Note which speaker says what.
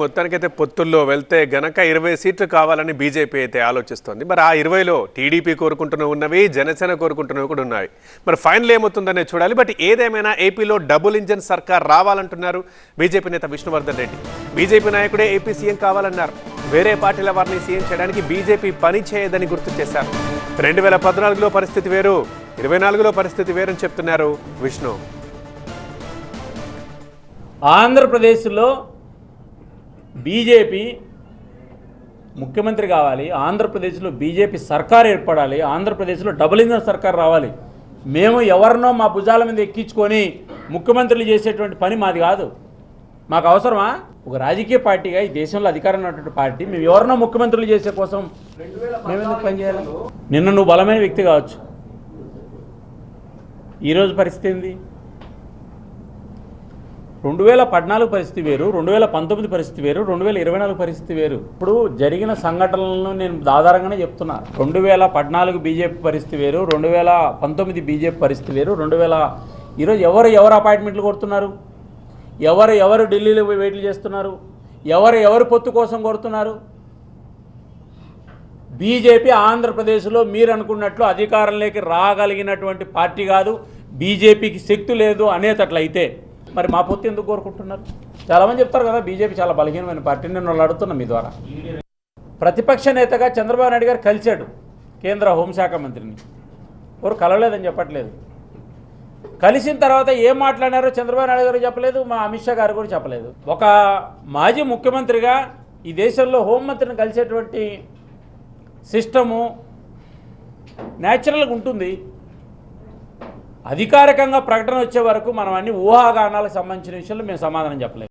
Speaker 1: మొత్తానికైతే పొత్తుల్లో వెళ్తే గనక 20 సీట్లు కావాలని బీజేపీ అయితే ఆలోచిస్తోంది. మరి ఆ 20లో టీడీపీ కోరుకుంటున్న ఉన్నవి, జనసేన కోరుకుంటున్నవి కూడా ఉన్నాయి. మరి ఫైనల్ ఏమవుతుందనే చూడాలి. బట్ ఏదేమైనా ఏపీలో డబుల్ ఇంజన్ సర్కార్ రావాలంటున్నారు బీజేపీ నేత విష్ణువర్ధన్ రెడ్డి. బీజేపీ నాయకుడే ఏపీ సీఎం కావాలన్నారు. వేరే పార్టీల వారిని సీఎం చేయడానికి బీజేపీ పని చేయదని గుర్తు చేశారు. 2014లో పరిస్థితి వేరు, 24లో పరిస్థితి వేరని చెప్తున్నారు విష్ణు.
Speaker 2: ఆంధ్రప్రదేశ్లో బీజేపీ ముఖ్యమంత్రి కావాలి, ఆంధ్రప్రదేశ్లో బీజేపీ సర్కార్ ఏర్పడాలి, ఆంధ్రప్రదేశ్లో డబుల్ ఇంజన్ సర్కార్ రావాలి. మేము ఎవరినో మా భుజాల మీద ఎక్కించుకొని ముఖ్యమంత్రులు చేసేటువంటి పని మాది కాదు. మాకు అవసరమా? ఒక రాజకీయ పార్టీగా ఈ దేశంలో అధికారంలో ఉన్నటువంటి పార్టీ మేము ఎవరినో ముఖ్యమంత్రులు చేసే కోసం మేము ఎందుకు పనిచేయాలి? నిన్న నువ్వు బలమైన వ్యక్తి కావచ్చు, ఈరోజు పరిస్థితి ఏంది? 2014 పరిస్థితి వేరు, 2019 పరిస్థితి వేరు, 2024 పరిస్థితి వేరు. ఇప్పుడు జరిగిన సంఘటనలను నేను ఆధారంగానే చెప్తున్నా. 2014 బీజేపీ పరిస్థితి వేరు, 2019 బీజేపీ పరిస్థితి వేరు, ఈరోజు ఎవరు అపాయింట్మెంట్లు కొడుతున్నారు, ఎవరు ఢిల్లీలో పోయి వెయిట్లు చేస్తున్నారు, ఎవరు పొత్తు కోసం కొడుతున్నారు? బీజేపీ ఆంధ్రప్రదేశ్లో మీరు అనుకున్నట్లు అధికారంలోకి రాగలిగినటువంటి పార్టీ కాదు. బీజేపీకి శక్తి లేదు అనేటట్లయితే మరి మా పొత్తు ఎందుకు కోరుకుంటున్నారు? చాలామంది చెప్తారు కదా బీజేపీ చాలా బలహీనమైన పార్టీ. నేను వాళ్ళు అడుగుతున్నా మీ ద్వారా. ప్రతిపక్ష నేతగా చంద్రబాబు నాయుడు గారు కలిశాడు కేంద్ర హోంశాఖ మంత్రిని. ఎవరు కలవలేదని చెప్పట్లేదు. కలిసిన తర్వాత ఏం మాట్లాడారో చంద్రబాబు నాయుడు గారు చెప్పలేదు, మా అమిత్ షా గారు కూడా చెప్పలేదు. ఒక మాజీ ముఖ్యమంత్రిగా ఈ దేశంలో హోంమంత్రిని కలిసేటువంటి సిస్టము న్యాచురల్గా ఉంటుంది. అధికారికంగా ప్రకటన వచ్చే వరకు మనం అన్ని ఊహాగానాలకు సంబంధించిన విషయంలో మేము సమాధానం చెప్పలేము.